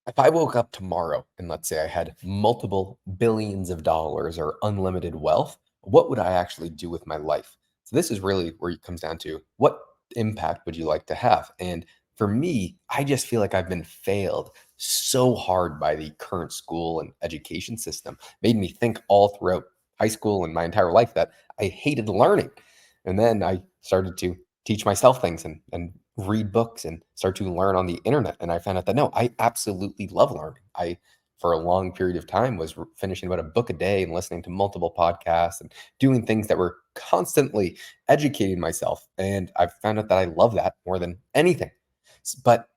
If I woke up tomorrow and let's say I had multiple billions of dollars or unlimited wealth, what would I actually do with my life? So this is really where it comes down to what impact would you like to have? And for me, I just feel like I've been failed so hard by the current school and education system. Made me think all throughout high school and my entire life that I hated learning. And then I started to teach myself things and read books and start to learn on the internet. And I found out that no, I absolutely love learning. I, for a long period of time, was finishing about a book a day and listening to multiple podcasts and doing things that were constantly educating myself. And I found out that I love that more than anything. But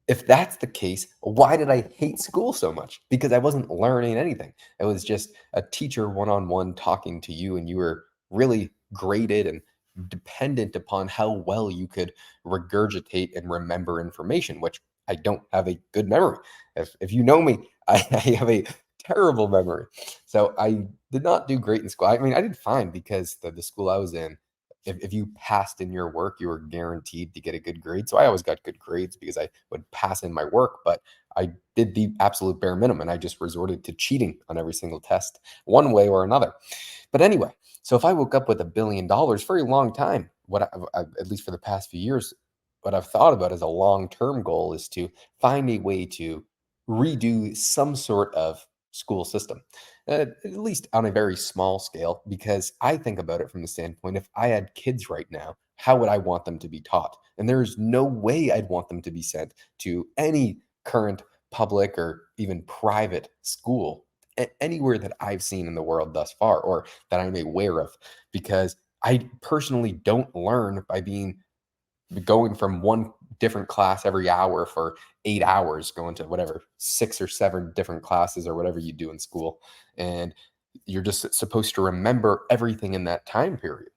if that's the case, why did I hate school so much? Because I wasn't learning anything. It was just a teacher one on one talking to you, and you were really graded and dependent upon how well you could regurgitate and remember information, which I don't have a good memory. If you know me, I have a terrible memory. So I did not do great in school. I mean, I did fine because the school I was in, if you passed in your work, you were guaranteed to get a good grade. So I always got good grades because I would pass in my work, but I did the absolute bare minimum and I just resorted to cheating on every single test, one way or another. But anyway, so if I woke up with $1 billion for a long time, at least for the past few years, what I've thought about as a long-term goal is to find a way to redo some sort of school system, at least on a very small scale, because I think about it from the standpoint, if I had kids right now, how would I want them to be taught? And there's no way I'd want them to be sent to any current public or even private school anywhere that I've seen in the world thus far or that I'm aware of, because I personally don't learn by being going from one different class every hour for 8 hours, going to whatever 6 or 7 different classes or whatever you do in school. And you're just supposed to remember everything in that time period.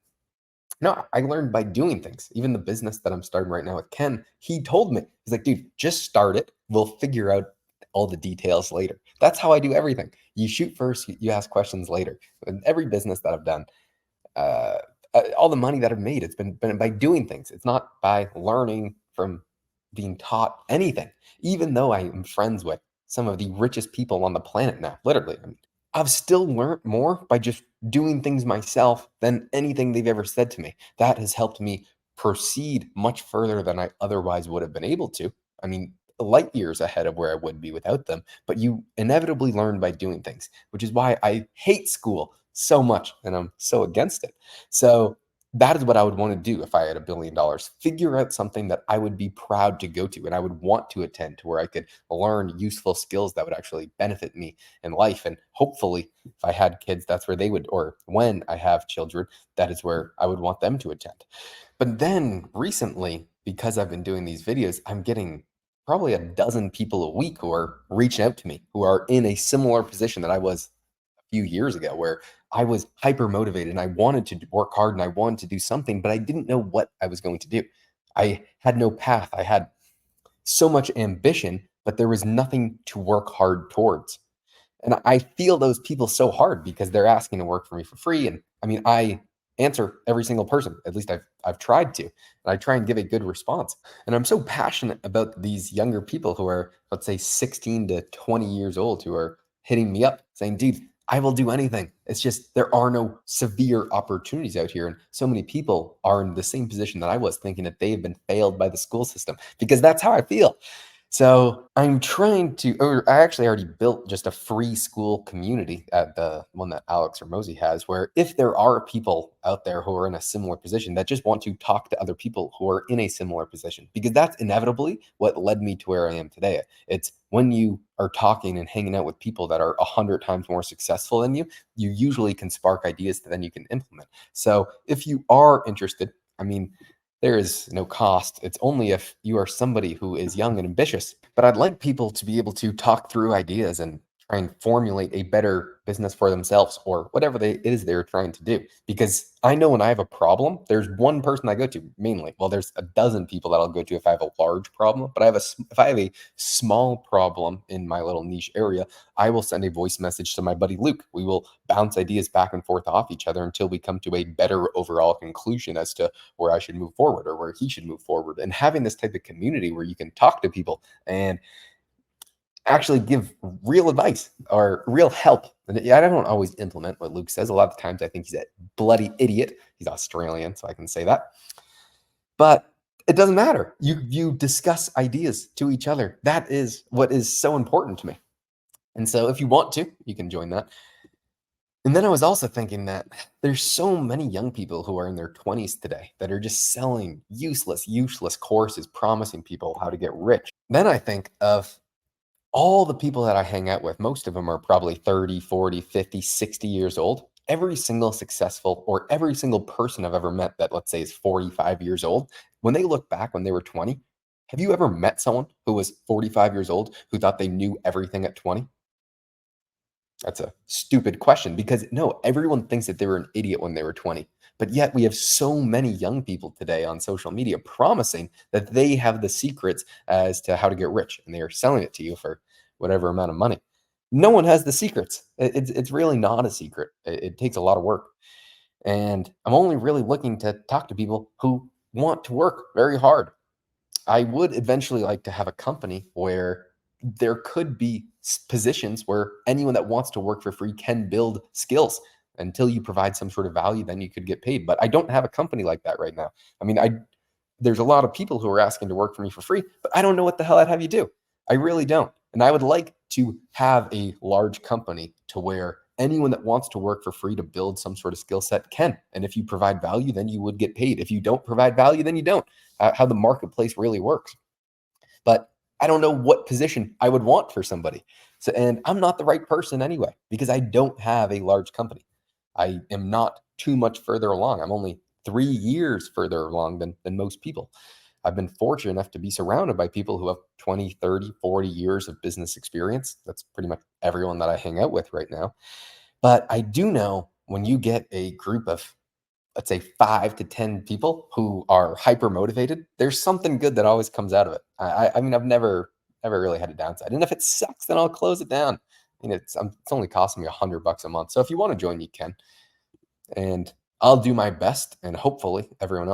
No, I learned by doing things. Even the business that I'm starting right now with Ken, he told me, he's like, dude, just start it. We'll figure out all the details later. That's how I do everything. You shoot first, you ask questions later. In every business that I've done, uh, all the money that I've made, it's been by doing things. It's not by learning from being taught anything, even though I am friends with some of the richest people on the planet now, literally. I mean, I've still learned more by just doing things myself than anything they've ever said to me. That has helped me proceed much further than I otherwise would have been able to. I mean, light years ahead of where I would be without them. But you inevitably learn by doing things, which is why I hate school so much and I'm so against it. So that is what I would want to do if I had $1 billion. Figure out something that I would be proud to go to and I would want to attend, to where I could learn useful skills that would actually benefit me in life. And hopefully, if I had kids, that's where they would, or when I have children, that is where I would want them to attend. But then recently, because I've been doing these videos, I'm getting probably a dozen people a week who are reaching out to me who are in a similar position that I was few years ago, where I was hyper motivated and I wanted to work hard and I wanted to do something, but I didn't know what I was going to do. I had no path. I had so much ambition, but there was nothing to work hard towards. And I feel those people so hard because they're asking to work for me for free. And I mean, I answer every single person. At least I've tried to. And I try and give a good response. And I'm so passionate about these younger people who are, let's say, 16 to 20 years old, who are hitting me up saying, dude, I will do anything. It's just there are no severe opportunities out here. And so many people are in the same position that I was, thinking that they've been failed by the school system, because that's how I feel. So I'm trying to, or I actually already built just a free school community at the one that Alex Ramosi has, where if there are people out there who are in a similar position that just want to talk to other people who are in a similar position, because that's inevitably what led me to where I am today. It's when you are talking and hanging out with people that are 100 times more successful than you usually can spark ideas that then you can implement. So if you are interested, I mean, there is no cost. It's only if you are somebody who is young and ambitious. But I'd like people to be able to talk through ideas and try and formulate a better business for themselves or whatever it is they're trying to do. Because I know when I have a problem, there's one person I go to mainly. Well, there's a dozen people that I'll go to if I have a large problem. But if I have a small problem in my little niche area, I will send a voice message to my buddy Luke. We will bounce ideas back and forth off each other until we come to a better overall conclusion as to where I should move forward or where he should move forward. And having this type of community where you can talk to people and actually give real advice or real help. And I don't always implement what Luke says. A lot of times I think he's a bloody idiot. He's Australian, so I can say that. But it doesn't matter. You discuss ideas to each other. That is what is so important to me. And so if you want to, you can join that. And then I was also thinking that there's so many young people who are in their 20s today that are just selling useless courses, promising people how to get rich. Then I think of all the people that I hang out with. Most of them are probably 30, 40, 50, 60 years old. Every single successful or every single person I've ever met that, let's say, is 45 years old, when they look back when they were 20, have you ever met someone who was 45 years old who thought they knew everything at 20? That's a stupid question because no, everyone thinks that they were an idiot when they were 20. But yet we have so many young people today on social media promising that they have the secrets as to how to get rich and they are selling it to you for whatever amount of money. No one has the secrets. It's really not a secret. It takes a lot of work. And I'm only really looking to talk to people who want to work very hard. I would eventually like to have a company where there could be positions where anyone that wants to work for free can build skills until you provide some sort of value, then you could get paid. But I don't have a company like that right now. I mean, there's a lot of people who are asking to work for me for free, but I don't know what the hell I'd have you do. I really don't. And I would like to have a large company to where anyone that wants to work for free to build some sort of skill set can. And if you provide value, then you would get paid. If you don't provide value, then you don't. How the marketplace really works. But I don't know what position I would want for somebody. So, and I'm not the right person anyway, because I don't have a large company. I am not too much further along. I'm only 3 years further along than most people. I've been fortunate enough to be surrounded by people who have 20, 30, 40 years of business experience. That's pretty much everyone that I hang out with right now. But I do know when you get a group of, let's say, 5 to 10 people who are hyper motivated, there's something good that always comes out of it. I mean, I've never really had a downside. And if it sucks, then I'll close it down. I mean, it's only costing me $100 a month. So if you want to join, you can. And I'll do my best, and hopefully everyone else